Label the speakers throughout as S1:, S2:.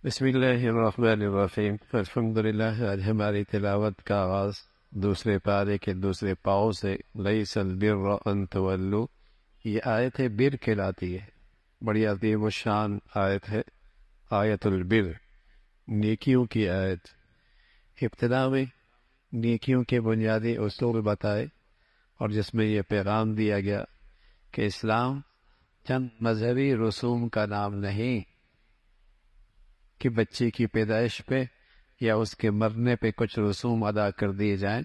S1: بسم اللہ الرحمن الرحیم۔ الحمدللہ، آج ہماری تلاوت کا آغاز دوسرے پارے کے دوسرے پاؤں سے لیس البر ان تولوا، یہ آیت بر کہلاتی ہے، بڑی عظیم الشان آیت ہے، آیت البر، نیکیوں کی آیت۔ ابتدا میں نیکیوں کے بنیادی اصول بتائے اور جس میں یہ پیغام دیا گیا کہ اسلام چند مذہبی رسوم کا نام نہیں کہ بچے کی پیدائش پہ یا اس کے مرنے پہ کچھ رسوم ادا کر دیے جائیں،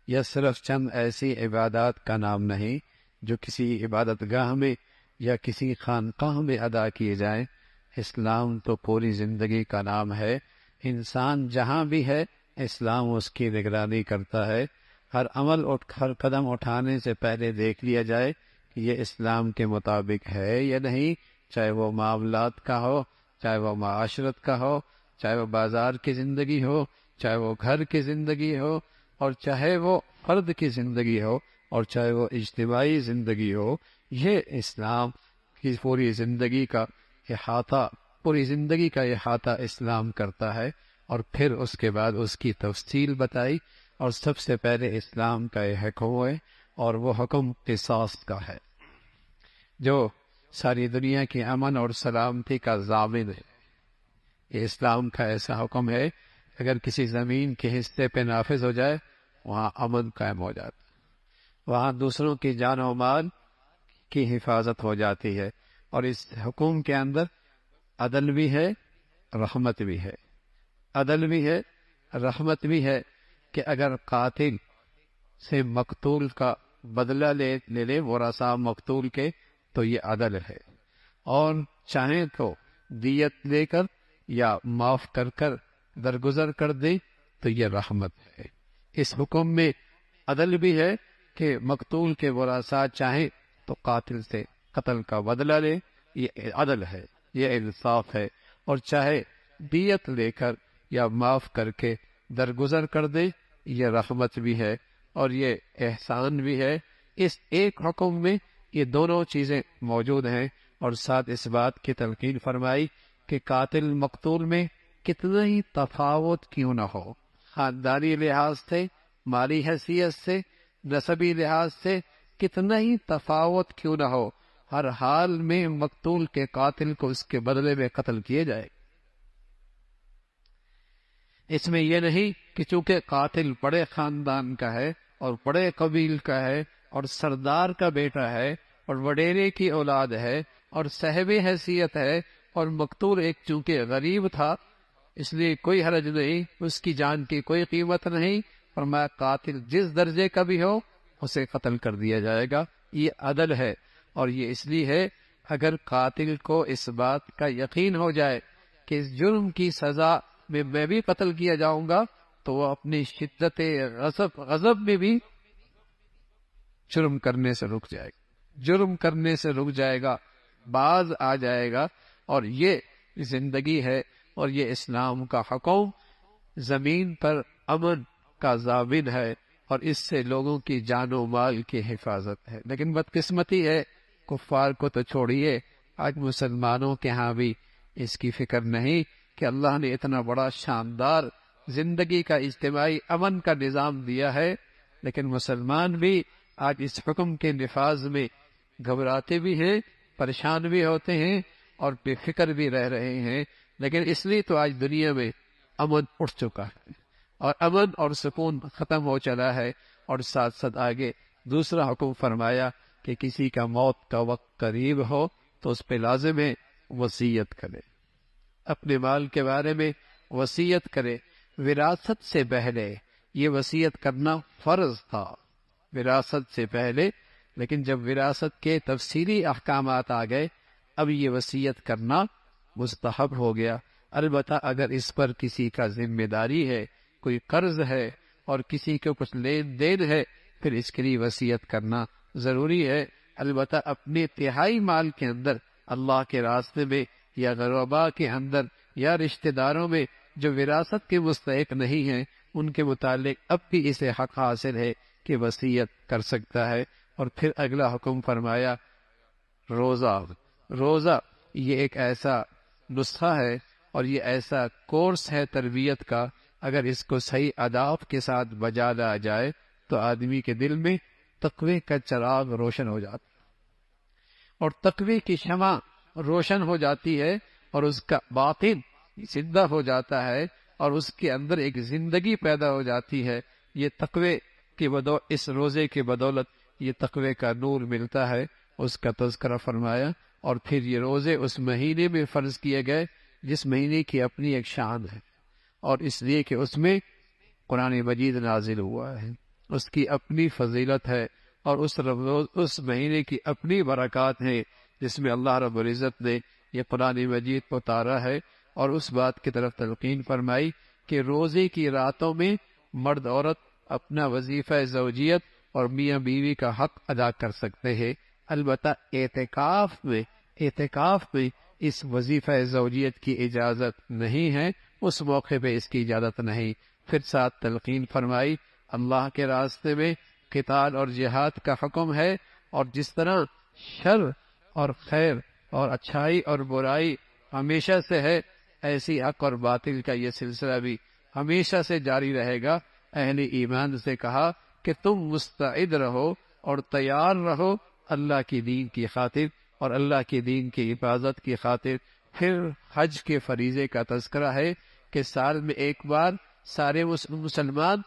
S1: یا صرف چند ایسی عبادات کا نام نہیں جو کسی عبادت گاہ میں یا کسی خانقاہ میں ادا کیے جائیں۔ اسلام تو پوری زندگی کا نام ہے، انسان جہاں بھی ہے اسلام اس کی نگرانی کرتا ہے۔ ہر عمل ہر قدم اٹھانے سے پہلے دیکھ لیا جائے کہ یہ اسلام کے مطابق ہے یا نہیں، چاہے وہ معاملات کا ہو، چاہے وہ معاشرت کا ہو، چاہے وہ بازار کی زندگی ہو، چاہے وہ گھر کی زندگی ہو، اور چاہے وہ فرد کی زندگی ہو، اور چاہے وہ اجتماعی زندگی ہو۔ یہ اسلام کی پوری زندگی کا احاطہ اسلام کرتا ہے، اور پھر اس کے بعد اس کی تفصیل بتائی، اور سب سے پہلے اسلام کا یہ حکم ہے، اور وہ حکم قصاص کا ہے جو ساری دنیا کی امن اور سلامتی کا ضامن ہے۔ یہ اسلام کا ایسا حکم ہے، اگر کسی زمین کے حصے پہ نافذ ہو جائے وہاں امن قائم ہو جاتا ہے، وہاں دوسروں کی جان و مال کی حفاظت ہو جاتی ہے، اور اس حکم کے اندر عدل بھی ہے، رحمت بھی ہے۔ عدل بھی ہے، رحمت بھی ہے کہ اگر قاتل سے مقتول کا بدلہ لے لے ورثاء مقتول کے تو یہ عدل ہے، اور چاہیں تو دیت لے کر یا معاف کر کر درگزر کر دے تو یہ رحمت ہے۔ اس حکم میں عدل بھی ہے کہ مقتول کے ورثاء چاہیں تو قاتل سے قتل کا بدلہ لے، یہ عدل ہے، یہ انصاف ہے، اور چاہے دیت لے کر یا معاف کر کے درگزر کر دے، یہ رحمت بھی ہے اور یہ احسان بھی ہے۔ اس ایک حکم میں یہ دونوں چیزیں موجود ہیں، اور ساتھ اس بات کی تلقین فرمائی کہ قاتل مقتول میں کتنا ہی تفاوت کیوں نہ ہو، خاندانی لحاظ سے، مالی حیثیت سے، نسبی لحاظ سے کتنا ہی تفاوت کیوں نہ ہو، ہر حال میں مقتول کے قاتل کو اس کے بدلے میں قتل کیے جائے۔ اس میں یہ نہیں کہ چونکہ قاتل بڑے خاندان کا ہے اور بڑے قبیل کا ہے اور سردار کا بیٹا ہے اور وڈیرے کی اولاد ہے اور صاحب حیثیت ہے، اور مقتول ایک چونکہ غریب تھا اس لیے کوئی حرج نہیں، اس کی جان کی کوئی قیمت نہیں، فرمایا قاتل جس درجے کا بھی ہو اسے قتل کر دیا جائے گا۔ یہ عدل ہے، اور یہ اس لیے ہے اگر قاتل کو اس بات کا یقین ہو جائے کہ اس جرم کی سزا میں بھی قتل کیا جاؤں گا تو وہ اپنی شدت غضب میں بھی جرم کرنے سے رک جائے گا، باز آ جائے گا۔ اور یہ زندگی ہے، اور یہ اسلام کا حکم زمین پر امن کا ضامن ہے، اور اس سے لوگوں کی جان و مال کی حفاظت ہے۔ لیکن بدقسمتی ہے، کفار کو تو چھوڑیے، آج مسلمانوں کے ہاں بھی اس کی فکر نہیں کہ اللہ نے اتنا بڑا شاندار زندگی کا اجتماعی امن کا نظام دیا ہے، لیکن مسلمان بھی آج اس حکم کے نفاذ میں گھبراتے بھی ہیں، پریشان بھی ہوتے ہیں اور بے فکر بھی رہ رہے ہیں۔ لیکن اس لیے تو آج دنیا میں امن اٹھ چکا ہے، اور امن اور سکون ختم ہو چلا ہے، اور ساتھ ساتھ آگے دوسرا حکم فرمایا کہ کسی کا موت کا وقت قریب ہو تو اس پہ لازم ہے وصیت کرے، اپنے مال کے بارے میں وصیت کرے۔ وراثت سے پہلے یہ وصیت کرنا فرض تھا، وراثت سے پہلے، لیکن جب وراثت کے تفصیلی احکامات آ گئے اب یہ وصیت کرنا مستحب ہو گیا۔ البتہ اگر اس پر کسی کا ذمہ داری ہے، کوئی قرض ہے اور کسی کو کچھ لین دین ہے، پھر اس کے لیے وصیت کرنا ضروری ہے۔ البتہ اپنے تہائی مال کے اندر اللہ کے راستے میں یا غرباء کے اندر یا رشتہ داروں میں جو وراثت کے مستحق نہیں ہیں ان کے متعلق اب بھی اسے حق حاصل ہے کہ وصیت کر سکتا ہے۔ اور پھر اگلا حکم فرمایا روزہ یہ ایک ایسا نسخہ ہے اور یہ ایسا کورس ہے تربیت کا، اگر اس کو صحیح آداب کے ساتھ بجا لایا جائے تو آدمی کے دل میں تقوی کا چراغ روشن ہو جاتا ہے، اور تقوی کی شمع روشن ہو جاتی ہے، اور اس کا باطن زندہ ہو جاتا ہے، اور اس کے اندر ایک زندگی پیدا ہو جاتی ہے۔ یہ تقوی کی اس روزے کی بدولت یہ تقوی کا نور ملتا ہے، اس کا تذکرہ فرمایا۔ اور پھر یہ روزے اس مہینے میں فرض کیے گئے جس مہینے کی اپنی ایک شان ہے، اور اس لیے کہ اس میں قرآن مجید نازل ہوا ہے، اس کی اپنی فضیلت ہے، اور اس مہینے کی اپنی برکات ہیں، جس میں اللہ رب العزت نے یہ قرآن مجید کو اتارا ہے، اور اس بات کی طرف تلقین فرمائی کہ روزے کی راتوں میں مرد عورت اپنا وظیفہ زوجیت اور میاں بیوی کا حق ادا کر سکتے ہیں، البتہ اعتکاف میں اس وظیفہ زوجیت کی اجازت نہیں ہے، اس موقع پہ اس کی اجازت نہیں۔ پھر ساتھ تلقین فرمائی اللہ کے راستے میں قتال اور جہاد کا حکم ہے، اور جس طرح شر اور خیر اور اچھائی اور برائی ہمیشہ سے ہے، ایسی حق اور باطل کا یہ سلسلہ بھی ہمیشہ سے جاری رہے گا۔ اہل ایمان سے کہا کہ تم مستعد رہو اور تیار رہو اللہ کی دین کی خاطر اور اللہ کی دین کی حفاظت کی خاطر۔ پھر حج کے فریضے کا تذکرہ ہے کہ سال میں ایک بار سارے مسلمان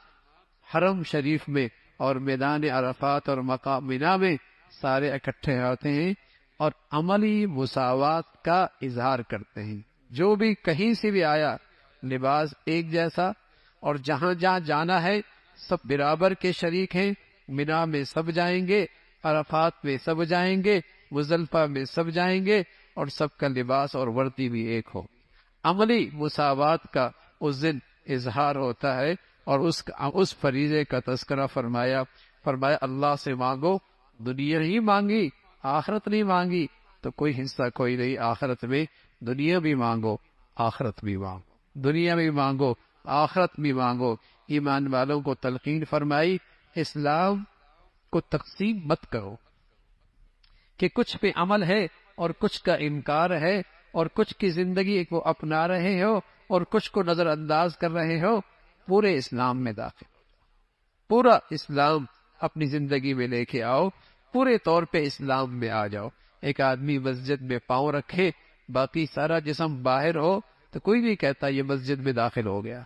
S1: حرم شریف میں اور میدان عرفات اور مقام مینا میں سارے اکٹھے ہوتے ہیں اور عملی مساوات کا اظہار کرتے ہیں۔ جو بھی کہیں سے بھی آیا لباس ایک جیسا، اور جہاں جہاں جانا ہے سب برابر کے شریک ہیں، مینا میں سب جائیں گے، عرفات میں سب جائیں گے، مزدلفہ میں سب جائیں گے، اور سب کا لباس اور وردی بھی ایک ہو۔ عملی مساوات کا اس دن اظہار ہوتا ہے، اور اس فریضے کا تذکرہ فرمایا اللہ سے مانگو، دنیا نہیں مانگی، آخرت نہیں مانگی تو کوئی حصہ کوئی نہیں آخرت میں، دنیا بھی مانگو آخرت بھی مانگو، دنیا بھی مانگو آخرت بھی مانگو۔ ایمان والوں کو تلقین فرمائی اسلام کو تقسیم مت کرو کہ کچھ پہ عمل ہے اور کچھ کا انکار ہے، اور کچھ کی زندگی کو اپنا رہے ہو اور کچھ کو نظر انداز کر رہے ہو۔ پورے اسلام میں داخل، پورا اسلام اپنی زندگی میں لے کے آؤ، پورے طور پہ اسلام میں آ جاؤ۔ ایک آدمی مسجد میں پاؤں رکھے باقی سارا جسم باہر ہو تو کوئی نہیں کہتا یہ مسجد میں داخل ہو گیا،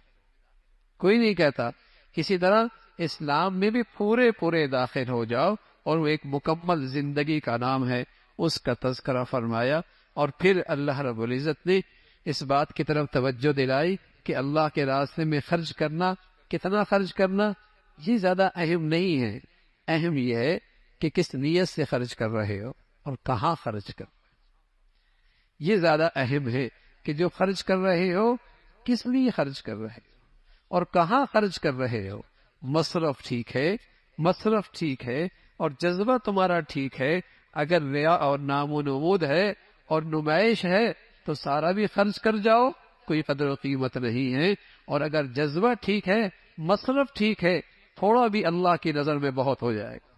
S1: کوئی نہیں کہتا۔ اسی طرح اسلام میں بھی پورے داخل ہو جاؤ، اور وہ ایک مکمل زندگی کا نام ہے، اس کا تذکرہ فرمایا۔ اور پھر اللہ رب العزت نے اس بات کی طرف توجہ دلائی کہ اللہ کے راستے میں خرچ کرنا، کتنا خرچ کرنا یہ زیادہ اہم نہیں ہے، اہم یہ ہے کہ کس نیت سے خرچ کر رہے ہو اور کہاں خرچ کر، یہ زیادہ اہم ہے کہ جو خرچ کر رہے ہو کس لیے خرچ کر رہے ہو اور کہاں خرچ کر رہے ہو۔ مصرف ٹھیک ہے اور جذبہ تمہارا ٹھیک ہے۔ اگر ریا اور نام و نمود ہے اور نمائش ہے تو سارا بھی خرچ کر جاؤ، کوئی قدر و قیمت نہیں ہے۔ اور اگر جذبہ ٹھیک ہے، مصرف ٹھیک ہے، تھوڑا بھی اللہ کی نظر میں بہت ہو جائے گا۔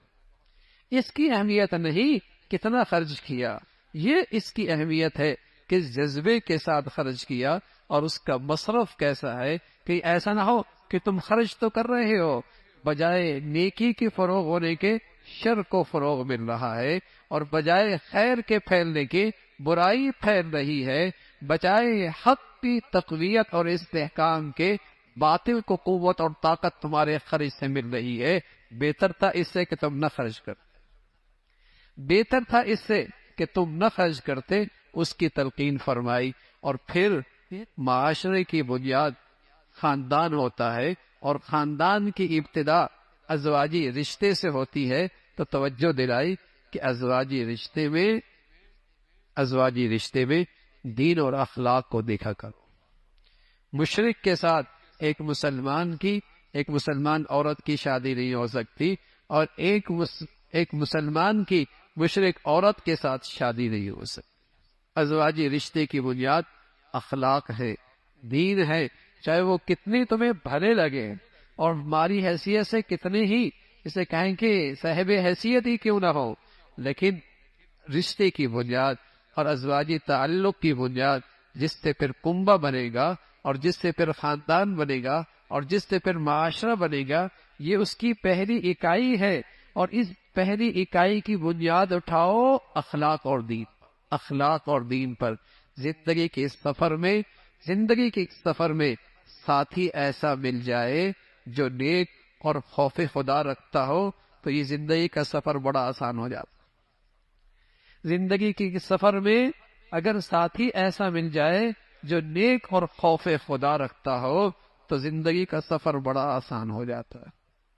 S1: اس کی اہمیت نہیں کتنا خرچ کیا، یہ اس کی اہمیت ہے کہ جذبے کے ساتھ خرچ کیا اور اس کا مصرف کیسا ہے، کہ ایسا نہ ہو کہ تم خرچ تو کر رہے ہو، بجائے نیکی کے فروغ ہونے کے شر کو فروغ مل رہا ہے، اور بجائے خیر کے پھیلنے کے برائی پھیل رہی ہے، بجائے حق کی تقویت اور استحکام کے باطل کو قوت اور طاقت تمہارے خرچ سے مل رہی ہے۔ بہتر تھا اس سے کہ تم نہ خرچ کرتے، بہتر تھا اس سے کہ تم نہ خرچ کرتے، اس کی تلقین فرمائی۔ اور پھر معاشرے کی بنیاد خاندان ہوتا ہے، اور خاندان کی ابتدا ازواجی رشتے سے ہوتی ہے، تو توجہ دلائی کہ ازواجی رشتے میں دین اور اخلاق کو دیکھا کرو۔ مشرک کے ساتھ ایک مسلمان عورت کی شادی نہیں ہو سکتی، اور ایک مسلمان کی مشرک عورت کے ساتھ شادی نہیں ہو سکتی۔ ازواجی رشتے کی بنیاد اخلاق ہے، دین ہے، چاہے وہ کتنی تمہیں بھلے لگے اور ہماری حیثیت سے کتنے ہی اسے کہیں کہ صاحب حیثیت ہی کیوں نہ ہو، لیکن رشتے کی بنیاد اور ازواجی تعلق کی بنیاد جس سے پھر کنبہ بنے گا اور جس سے پھر خاندان بنے گا اور جس سے پھر معاشرہ بنے گا، یہ اس کی پہلی اکائی ہے۔ اور اس پہلی اکائی کی بنیاد اٹھاؤ اخلاق اور دین، اخلاق اور دین پر۔ زندگی کے اس سفر میں ساتھی ایسا مل جائے جو نیک اور خوف خدا رکھتا ہو تو یہ زندگی کا سفر بڑا آسان ہو جاتا۔ زندگی کے سفر میں اگر ساتھی ایسا مل جائے جو نیک اور خوف خدا رکھتا ہو تو زندگی کا سفر بڑا آسان ہو جاتا ہے،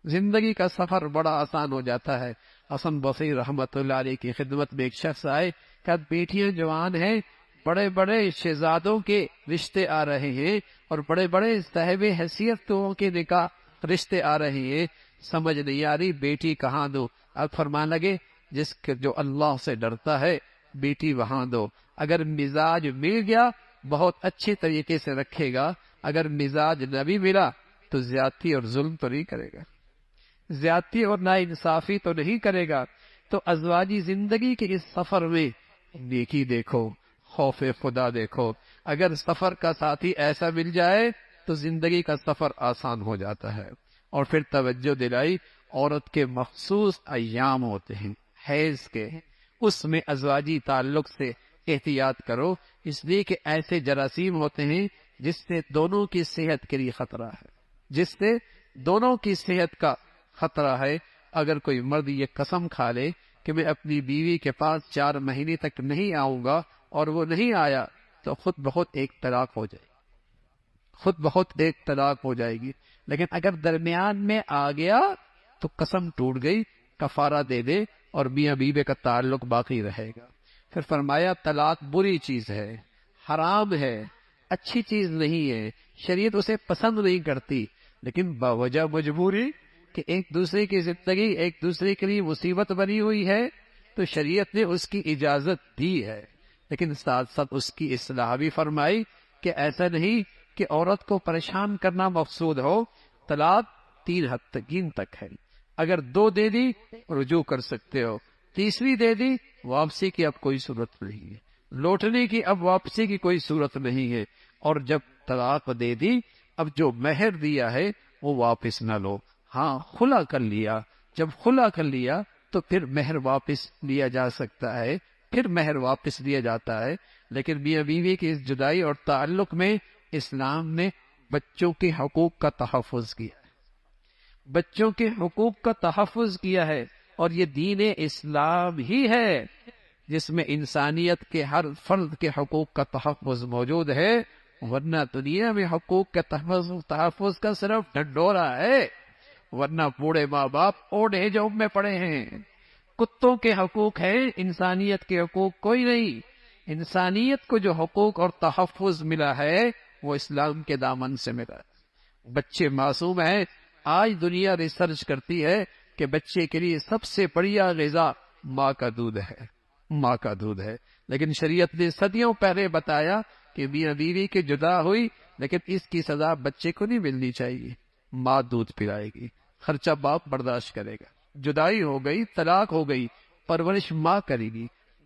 S1: زندگی کا سفر بڑا آسان ہو جاتا ہے۔ حسن بصری رحمت اللہ علیہ کی خدمت میں ایک شخص آئے، کہ بیٹیاں جوان ہیں، بڑے بڑے شہزادوں کے رشتے آ رہے ہیں اور بڑے بڑے صاحب حیثیتوں کے نکاح رشتے آ رہے ہیں، سمجھ نہیں آ رہی بیٹی کہاں دو۔ اب فرمان لگے جو اللہ سے ڈرتا ہے بیٹی وہاں دو۔ اگر مزاج مل گیا بہت اچھے طریقے سے رکھے گا، اگر مزاج نہ بھی ملا تو زیادتی اور ظلم تو نہیں کرے گا، زیادتی اور ناانصافی تو نہیں کرے گا۔ تو ازواجی زندگی کے اس سفر میں نیکی دیکھو، خوف خدا دیکھو۔ اگر سفر کا ساتھی ایسا مل جائے تو زندگی کا سفر آسان ہو جاتا ہے۔ اور پھر توجہ دلائی، عورت کے مخصوص ایام ہوتے ہیں حیض کے، اس میں ازواجی تعلق سے احتیاط کرو، اس لیے کہ ایسے جراثیم ہوتے ہیں جس سے دونوں کی صحت کے لیے خطرہ ہے، جس سے دونوں کی صحت کا خطرہ ہے۔ اگر کوئی مرد یہ قسم کھا لے کہ میں اپنی بیوی کے پاس 4 مہینے تک نہیں آؤں گا اور وہ نہیں آیا تو خود بخود ایک طلاق ہو جائے گی، خود بخود ایک طلاق ہو جائے گی۔ لیکن اگر درمیان میں آ گیا تو قسم ٹوٹ گئی، کفارہ دے دے اور میاں بیوی کا تعلق باقی رہے گا۔ پھر فرمایا طلاق بری چیز ہے، حرام ہے، اچھی چیز نہیں ہے، شریعت اسے پسند نہیں کرتی، لیکن باوجہ مجبوری کہ ایک دوسرے کی زندگی ایک دوسرے کے لیے مصیبت بنی ہوئی ہے تو شریعت نے اس کی اجازت دی ہے، لیکن ساتھ ساتھ اس کی اصلاح بھی فرمائی کہ ایسا نہیں کہ عورت کو پریشان کرنا مقصود ہو۔ طلاق 3 تک ہے، اگر 2 دے دی رجوع کر سکتے ہو، تیسری دے دی واپسی کی اب کوئی صورت نہیں ہے، لوٹنے کی اب واپسی کی کوئی صورت نہیں ہے۔ اور جب طلاق دے دی اب جو مہر دیا ہے وہ واپس نہ لو، ہاں خلا کر لیا، جب خلا کر لیا تو پھر مہر واپس لیا جا سکتا ہے، پھر مہر واپس لیا جاتا ہے۔ لیکن میاں بیوی کی اس جدائی اور تعلق میں اسلام نے بچوں کے حقوق کا تحفظ کیا ہے، بچوں کے حقوق کا تحفظ کیا ہے، اور یہ دین اسلام ہی ہے جس میں انسانیت کے ہر فرد کے حقوق کا تحفظ موجود ہے، ورنہ دنیا میں حقوق کے تحفظ کا صرف ڈھنڈورا ہے، ورنہ بوڑھے ماں باپ اوڑھ ہجوم میں پڑے ہیں۔ کتوں کے حقوق ہیں، انسانیت کے حقوق کوئی نہیں۔ انسانیت کو جو حقوق اور تحفظ ملا ہے وہ اسلام کے دامن سے ملا ہے۔ بچے معصوم ہیں، آج دنیا ریسرچ کرتی ہے کہ بچے کے لیے سب سے بڑھیا غذا ماں کا دودھ ہے، ماں کا دودھ ہے، لیکن شریعت نے صدیوں پہلے بتایا کہ میاں بیوی کی جدا ہوئی لیکن اس کی سزا بچے کو نہیں ملنی چاہیے، ماں دودھ پلائے گی، خرچہ باپ برداشت کرے گا، جدائی ہو گئی، طلاق ہو گئی، پرورش ماں کرے گی،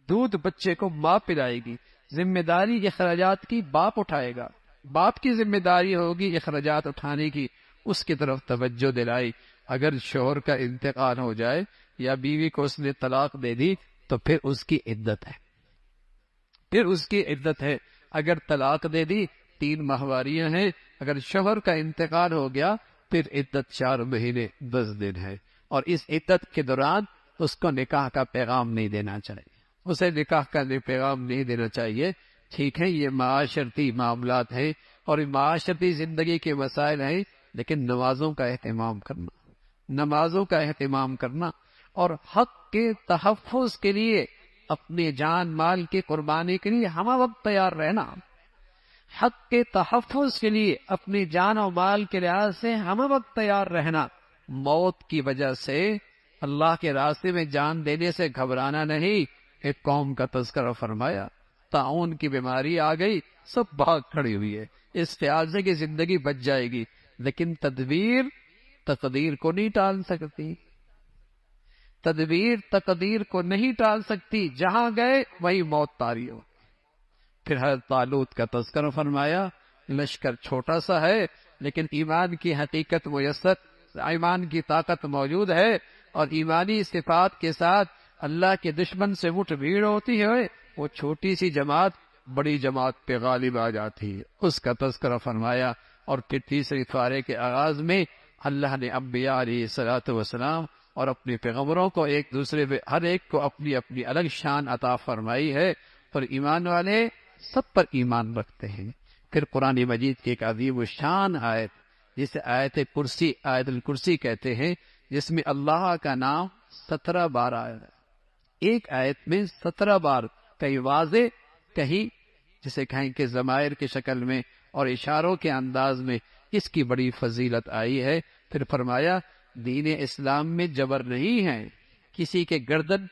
S1: دودھ بچے کو ماں پلائے گی، ذمہ داری اخراجات کی باپ اٹھائے گا، باپ کی ذمہ داری ہوگی اخراجات اٹھانے کی، اس کی طرف توجہ دلائی۔ اگر شوہر کا انتقال ہو جائے یا بیوی کو اس نے طلاق دے دی تو پھر اس کی عدت ہے، پھر اس کی عدت ہے۔ اگر طلاق دے دی 3 ماہواریاں ہیں، اگر شوہر کا انتقال ہو گیا پھر عدت 4 مہینے 10 دن ہے، اور اس عدت کے دوران اس کو نکاح کا پیغام نہیں دینا چاہیے، اسے نکاح کا پیغام نہیں دینا چاہیے۔ ٹھیک ہے یہ معاشرتی معاملات ہیں اور معاشرتی زندگی کے مسائل ہیں، لیکن نمازوں کا اہتمام کرنا، نمازوں کا اہتمام کرنا اور حق کے تحفظ کے لیے اپنے جان مال کی قربانی کے لیے ہم وقت تیار رہنا، حق کے تحفظ کے لیے اپنی جان و مال کے لحاظ سے ہم وقت تیار رہنا، موت کی وجہ سے اللہ کے راستے میں جان دینے سے گھبرانا نہیں۔ ایک قوم کا تذکرہ فرمایا، طاعون کی بیماری آ گئی، سب بھاگ کھڑی ہوئی ہے، اس خیال سے کہ زندگی بچ جائے گی، لیکن تدبیر تقدیر کو نہیں ٹال سکتی، تدبیر تقدیر کو نہیں ٹال سکتی، جہاں گئے وہی موت طاری ہو، پھر حضرت طالوت کا تذکرہ فرمایا، لشکر چھوٹا سا ہے لیکن ایمان کی حقیقت میسر، ایمان کی طاقت موجود ہے، اور ایمانی صفات کے ساتھ اللہ کے دشمن سے مٹھ بھیڑ ہوتی ہے، وہ چھوٹی سی جماعت بڑی جماعت پہ غالب آ جاتی ہے، اس کا تذکرہ فرمایا۔ اور پھر تیسری پارے کے آغاز میں اللہ نے انبیاء علیہ الصلوۃ والسلام اور اپنے پیغمبروں کو ایک دوسرے پہ ہر ایک کو اپنی اپنی الگ شان عطا فرمائی ہے، اور ایمان والے سب پر ایمان رکھتے ہیں۔ پھر قرآن مجید کی ایک عظیم الشان آیت جسے آیت کرسی، آیت الکرسی کہتے ہیں، جس میں اللہ کا نام 17 بار آیا ہے۔ ایک آیت میں 17 بار، کہیں واضح، کہیں جسے کہیں کہ ضمائر کی شکل میں اور اشاروں کے انداز میں، اس کی بڑی فضیلت آئی ہے۔ پھر فرمایا دین اسلام میں جبر نہیں ہے، کسی کے گردن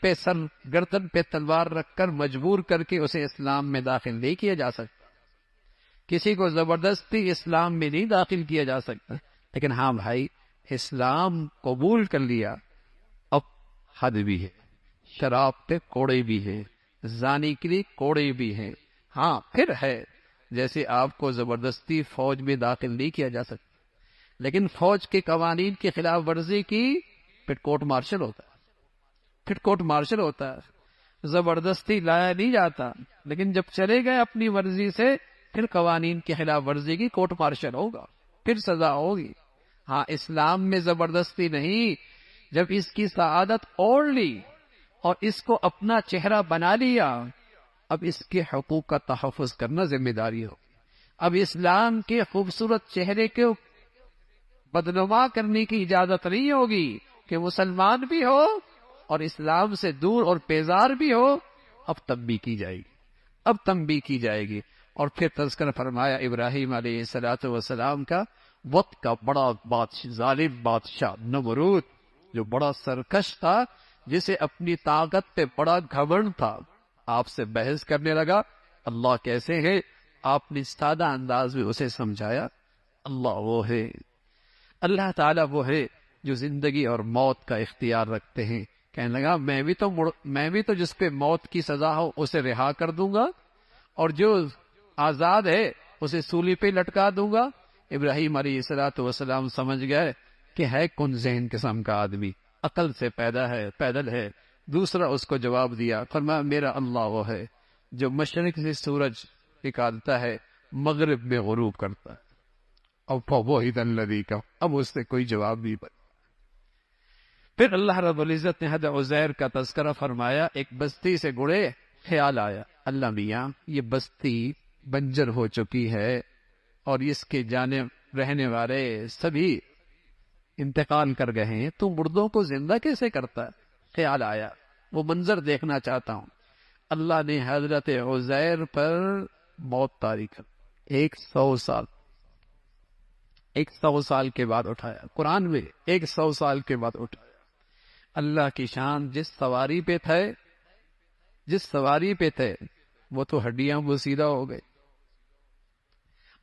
S1: پہ تلوار رکھ کر مجبور کر کے اسے اسلام میں داخل نہیں کیا جا سکتا، کسی کو زبردستی اسلام میں نہیں داخل کیا جا سکتا، لیکن ہاں بھائی اسلام قبول کر لیا، اب حد بھی ہے، شراب پہ کوڑے بھی ہیں، زانی کے لیے کوڑے بھی ہیں، ہاں پھر ہے جیسے آپ کو زبردستی فوج میں داخل نہیں کیا جا سکتا، لیکن فوج کے قوانین کی خلاف ورزی کی پھر کورٹ مارشل ہوتا ہے، پھر کورٹ مارشل ہوتا ہے، زبردستی لایا نہیں جاتا، لیکن جب چلے گئے اپنی مرضی سے پھر قوانین کی خلاف ورزی کی کورٹ مارشل ہوگا، پھر سزا ہوگی۔ ہاں اسلام میں زبردستی نہیں، جب اس کی سعادت اوڑھ لی اور اس کو اپنا چہرہ بنا لیا، اب اس کے حقوق کا تحفظ کرنا ذمہ داری ہو۔ اب اسلام کے خوبصورت چہرے کو بدنما کرنے کی اجازت نہیں ہوگی کہ مسلمان بھی ہو اور اسلام سے دور اور بیزار بھی ہو، اب تنبیہ کی جائے گی، اب تنبیہ کی جائے گی۔ اور پھر تذکرہ فرمایا ابراہیم علیہ السلام کا، وقت کا بڑا ظالم بادشاہ نمرود، جو بڑا سرکش تھا، جسے اپنی طاقت پہ بڑا گھمنڈ تھا، آپ سے بحث کرنے لگا اللہ کیسے ہے، آپ نے سادہ انداز میں اسے سمجھایا اللہ وہ ہے، اللہ تعالیٰ وہ ہے جو زندگی اور موت کا اختیار رکھتے ہیں۔ کہنے لگا میں بھی تو جس پہ موت کی سزا ہو اسے رہا کر دوں گا، اور جو آزاد ہے اسے سولی پہ لٹکا دوں گا۔ ابراہیم علیہ السلام سمجھ گئے کہ ہے کن ذہن قسم کا آدمی، عقل سے پیدل ہے۔ دوسرا اس کو جواب دیا، فرمایا میرا اللہ وہ ہے جو مشرق سے سورج نکالتا ہے، مغرب میں غروب کرتا ہے، اب فوحید الذی کا، اب اس سے کوئی جواب نہیں بنا۔ پھر اللہ رب العزت نے حضرت عزیر کا تذکرہ فرمایا، ایک بستی سے گڑے، خیال آیا اللہ میاں یہ بستی بنجر ہو چکی ہے اور اس کے جانب رہنے والے سبھی انتقال کر گئے ہیں، تو مردوں کو زندہ کیسے کرتا ہے؟ خیال آیا وہ منظر دیکھنا چاہتا ہوں۔ اللہ نے حضرت عزیر پر موت طاری کر 100 سال کے بعد اٹھایا، قرآن میں 100 سال کے بعد اٹھایا۔ اللہ کی شان، جس سواری پہ تھے وہ تو ہڈیاں بوسیدہ ہو گئی،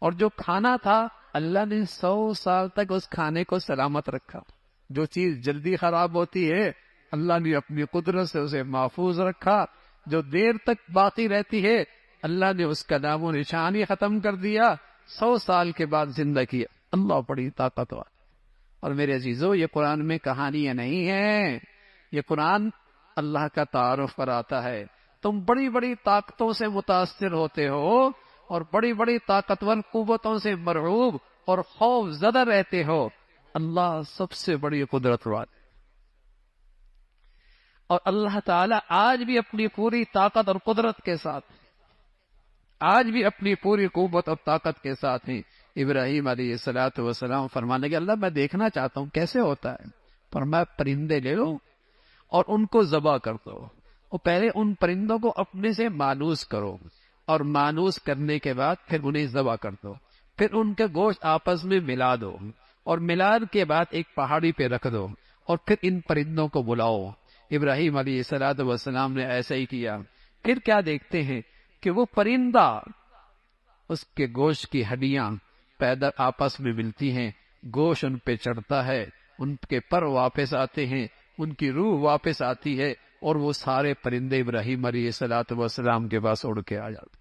S1: اور جو کھانا تھا اللہ نے 100 سال تک اس کھانے کو سلامت رکھا۔ جو چیز جلدی خراب ہوتی ہے اللہ نے اپنی قدرت سے اسے محفوظ رکھا، جو دیر تک باقی رہتی ہے اللہ نے اس کا نام و نشان ہی ختم کر دیا، 100 سال کے بعد زندہ کیا۔ اللہ بڑی طاقتور۔ اور میرے عزیزو یہ قرآن میں کہانیاں نہیں ہیں، یہ قرآن اللہ کا تعارف کراتا ہے۔ تم بڑی بڑی طاقتوں سے متاثر ہوتے ہو اور بڑی بڑی طاقتور قوتوں سے مرعوب اور خوف زدہ رہتے ہو، اللہ سب سے بڑی قدرت والے، اور اللہ تعالیٰ آج بھی اپنی پوری طاقت اور قدرت کے ساتھ، آج بھی اپنی پوری قوت اور طاقت کے ساتھ ہیں۔ ابراہیم علیہ السلام فرمانے کے اللہ میں دیکھنا چاہتا ہوں کیسے ہوتا ہے۔ فرمایا پرندے لے لو اور ان کو ذبح کر دو، اور پہلے ان پرندوں کو اپنے سے مانوس کرو، اور مانوس کرنے کے بعد پھر انہیں ذبح کر دو، پھر ان کا گوشت آپس میں ملا دو، اور ملان کے بعد ایک پہاڑی پہ رکھ دو، اور پھر ان پرندوں کو بلاؤ۔ ابراہیم علیہ السلام نے ایسا ہی کیا۔ پھر کیا دیکھتے ہیں کہ وہ پرندہ، اس کے گوشت کی ہڈیاں پیدا آپس میں ملتی ہیں، گوشت ان پہ چڑھتا ہے، ان کے پر واپس آتے ہیں، ان کی روح واپس آتی ہے، اور وہ سارے پرندے ابراہیم علیہ السلام کے پاس اڑ کے آ جاتے۔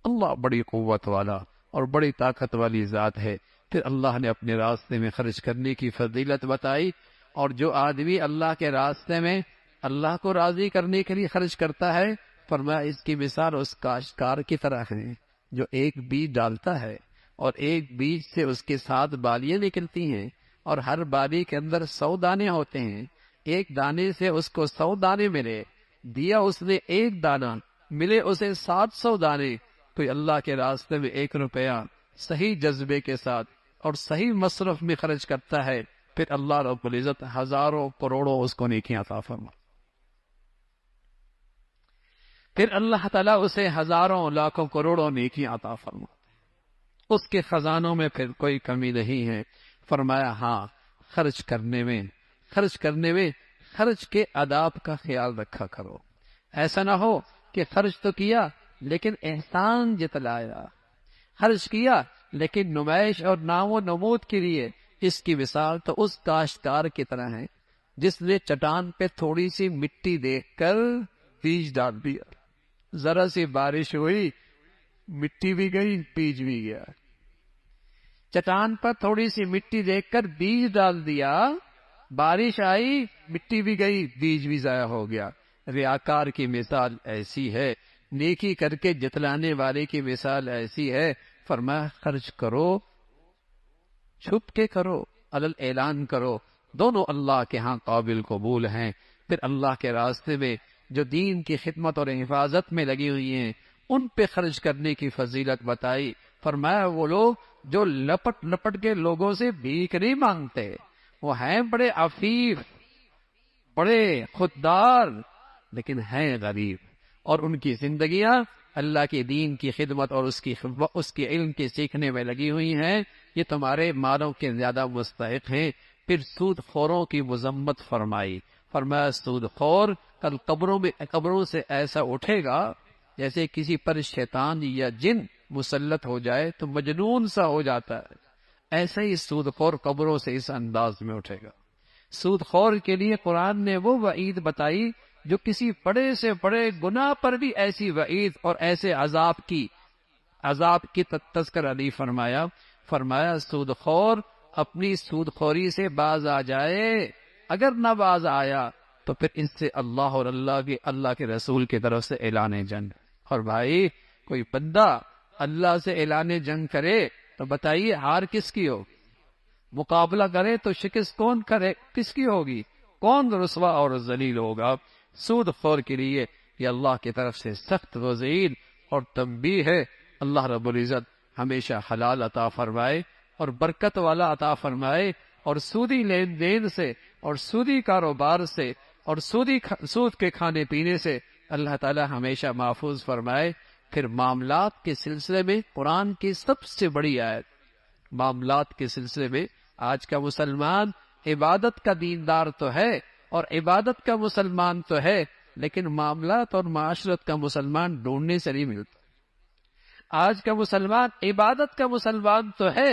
S1: اللہ بڑی قوت والا اور بڑی طاقت والی ذات ہے۔ پھر اللہ نے اپنے راستے میں خرچ کرنے کی فضیلت بتائی، اور جو آدمی اللہ کے راستے میں اللہ کو راضی کرنے کے لیے خرچ کرتا ہے، فرمایا اس کی مثال اس کاشتکار کی طرح ہے جو ایک بیج ڈالتا ہے، اور ایک بیج سے اس کے 7 بالیاں نکلتی ہیں، اور ہر بالی کے اندر 100 دانے ہوتے ہیں۔ ایک دانے سے اس کو 100 دانے ملے، دیا اس نے ایک دانہ، ملے اسے 700 دانے۔ کوئی اللہ کے راستے میں 1 روپیہ صحیح جذبے کے ساتھ اور صحیح مصرف میں خرچ کرتا ہے، پھر اللہ رب العزت ہزاروں کروڑوں اس کو نیکیاں عطا فرما، پھر اللہ تعالیٰ اسے ہزاروں لاکھوں کروڑوں نیکیاں عطا فرما، اس کے خزانوں میں پھر کوئی کمی نہیں ہے۔ فرمایا ہاں، خرچ کرنے میں خرچ کے آداب کا خیال رکھا کرو۔ ایسا نہ ہو کہ خرچ تو کیا لیکن احسان جتلایا، خرچ کیا لیکن نمائش اور نام و نمود کے لیے۔ اس کی مثال تو اس کاشتکار کی طرح ہے جس نے چٹان پہ تھوڑی سی مٹی دیکھ کر بیج ڈال دیا، ذرا سی بارش ہوئی، مٹی بھی گئی، بیج بھی گیا۔ چٹان پر تھوڑی سی مٹی دیکھ کر بیج ڈال دیا، بارش آئی، مٹی بھی گئی، بیج بھی ضائع ہو گیا۔ ریاکار کی مثال ایسی ہے، نیکی کر کے جتلانے والے کی مثال ایسی ہے۔ فرمایا خرچ کرو، چھپ کے کرو، علل اعلان کرو، دونوں اللہ کے ہاں قابل قبول ہیں۔ پھر اللہ کے راستے میں جو دین کی خدمت اور حفاظت میں لگی ہوئی ہیں، ان پہ خرچ کرنے کی فضیلت بتائی۔ فرمایا وہ لوگ جو لپٹ لپٹ کے لوگوں سے بھیک نہیں مانگتے، وہ ہیں بڑے عفیف، بڑے خوددار، لیکن ہیں غریب، اور ان کی زندگیاں اللہ کے دین کی خدمت اور اس کے علم کے سیکھنے میں لگی ہوئی ہیں۔ یہ تمہارے مالوں کے زیادہ مستحق ہیں۔ پھر سود خوروں کی مذمت فرمائی۔ فرمایا سود خور کل قبروں سے ایسا اٹھے گا جیسے کسی پر شیطان یا جن مسلط ہو جائے تو مجنون سا ہو جاتا ہے، ایسے ہی سود خور قبروں سے اس انداز میں اٹھے گا۔ سود خور کے لیے قرآن نے وہ وعید بتائی جو کسی بڑے سے بڑے گناہ پر بھی ایسی وعید اور ایسے عذاب کی تذکرہ نہیں فرمایا۔ فرمایا سود خور اپنی سود خوری سے باز آ جائے، اگر نہ باز آیا تو پھر اس سے اللہ اور اللہ کے رسول کی طرف سے اعلان جنگ۔ اور بھائی کوئی بندہ اللہ سے اعلان جنگ کرے تو بتائیے ہار کس کی ہو؟ مقابلہ کرے تو شکست کون کرے، کس کی ہوگی؟ کون رسوا اور ذلیل ہوگا؟ سود خور کے لیے یہ اللہ کی طرف سے سخت وعید اور تنبیہ ہے۔ اللہ رب العزت ہمیشہ حلال عطا فرمائے اور برکت والا عطا فرمائے، اور سودی لین دین سے اور سودی کاروبار سے اور سود کے کھانے پینے سے اللہ تعالی ہمیشہ محفوظ فرمائے۔ پھر معاملات کے سلسلے میں قرآن کی سب سے بڑی آیت، معاملات کے سلسلے میں آج کا مسلمان عبادت کا دیندار تو ہے اور عبادت کا مسلمان تو ہے، لیکن معاملات اور معاشرت کا مسلمان ڈھونڈنے سے نہیں ملتا۔ آج کا مسلمان عبادت کا مسلمان تو ہے،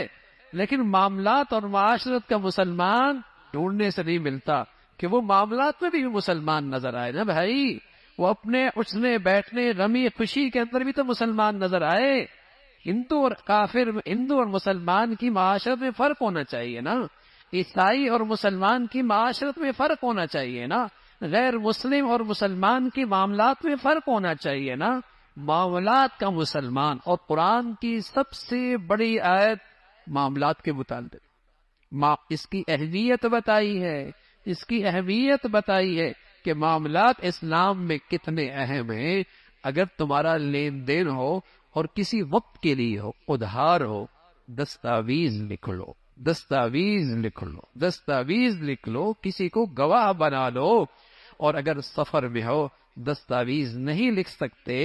S1: لیکن معاملات اور معاشرت کا مسلمان ڈھونڈنے سے نہیں ملتا کہ وہ معاملات میں بھی مسلمان نظر آئے نا بھائی، وہ اپنے اٹھنے بیٹھنے غمی خوشی کے اندر بھی تو مسلمان نظر آئے۔ ہندو اور مسلمان کی معاشرت میں فرق ہونا چاہیے نا، عیسائی اور مسلمان کی معاشرت میں فرق ہونا چاہیے نا، غیر مسلم اور مسلمان کی معاملات میں فرق ہونا چاہیے نا۔ معاملات کا مسلمان، اور قرآن کی سب سے بڑی آیت معاملات کے متعلق اس کی اہمیت بتائی ہے کہ معاملات اسلام میں کتنے اہم ہیں۔ اگر تمہارا لین دین ہو اور کسی وقت کے لیے ہو، ادھار ہو، دستاویز لکھ لو، کسی کو گواہ بنا لو، اور اگر سفر میں ہو دستاویز نہیں لکھ سکتے،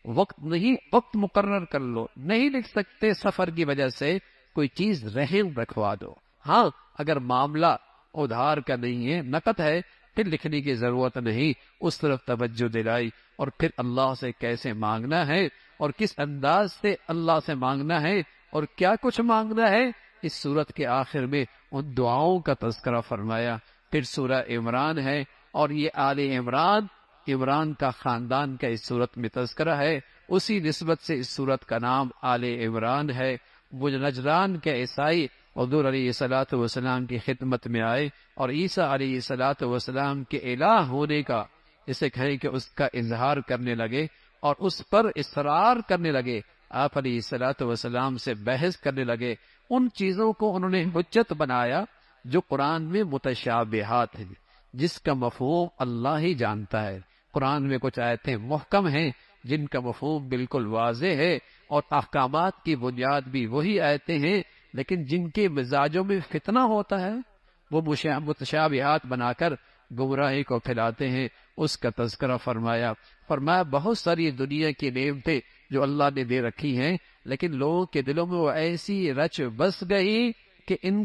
S1: وقت مقرر کر لو، نہیں لکھ سکتے سفر کی وجہ سے، کوئی چیز رہن رکھوا دو۔ ہاں اگر معاملہ ادھار کا نہیں ہے، نقد ہے، پھر لکھنے کی ضرورت نہیں، اس طرف توجہ دلائی۔ اور پھر اللہ سے کیسے مانگنا ہے اور کس انداز سے اللہ سے مانگنا ہے اور کیا کچھ مانگنا ہے، اس سورت کے آخر میں ان دعاؤں کا تذکرہ فرمایا۔ پھر سورہ عمران ہے، اور یہ آل عمران کا خاندان کا اس سورت میں تذکرہ ہے۔ اسی نسبت سے اس صورت کا نام آل عمران ہے۔ وہ نجران کے عیسائی حضور علیہ الصلوۃ والسلام کی خدمت میں آئے اور عیسیٰ علیہ الصلوۃ والسلام کے الہ ہونے کا، اسے کہیں کہ اس کا اظہار کرنے لگے اور اس پر اصرار کرنے لگے۔ آپ علیہ الصلوۃ والسلام سے بحث کرنے لگے، ان چیزوں کو انہوں نے حجت بنایا جو قرآن میں متشابہات ہیں، جس کا مفہوم اللہ ہی جانتا ہے۔ قرآن میں کچھ آیتیں محکم ہیں جن کا مفہوم بالکل واضح ہے اور احکامات کی بنیاد بھی وہی آیتیں ہیں، لیکن جن کے مزاجوں میں فتنہ ہوتا ہے وہ متشابہات بنا کر گمراہی کو پھیلاتے ہیں۔ اس کا تذکرہ فرمایا بہت ساری دنیا کی نعمتیں جو اللہ نے دے رکھی ہیں، لیکن لوگوں کے دلوں میں وہ ایسی رچ بس گئی کہ ان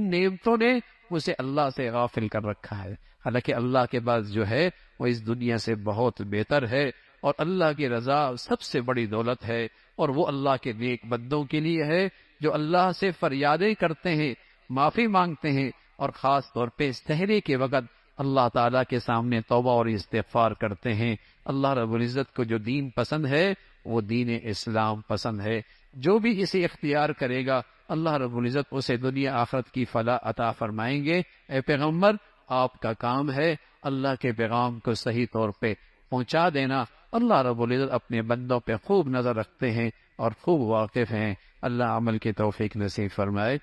S1: نعمتوں نے اسے اللہ سے غافل کر رکھا ہے، حالانکہ اللہ کے پاس جو ہے وہ اس دنیا سے بہت بہتر ہے، اور اللہ کی رضا سب سے بڑی دولت ہے، اور وہ اللہ کے نیک بندوں کے لیے ہے جو اللہ سے فریادیں کرتے ہیں، معافی مانگتے ہیں، اور خاص طور پہ سحری کے وقت اللہ تعالیٰ کے سامنے توبہ اور استغفار کرتے ہیں۔ اللہ رب العزت کو جو دین پسند ہے وہ دین اسلام پسند ہے۔ جو بھی اسے اختیار کرے گا اللہ رب العزت اسے دنیا آخرت کی فلاح عطا فرمائیں گے۔ اے پیغمبر، آپ کا کام ہے اللہ کے پیغام کو صحیح طور پہ پہنچا دینا۔ اللہ رب العزت اپنے بندوں پہ خوب نظر رکھتے ہیں اور خوب واقف ہیں۔ اللہ عمل کی توفیق نصیب فرمائے۔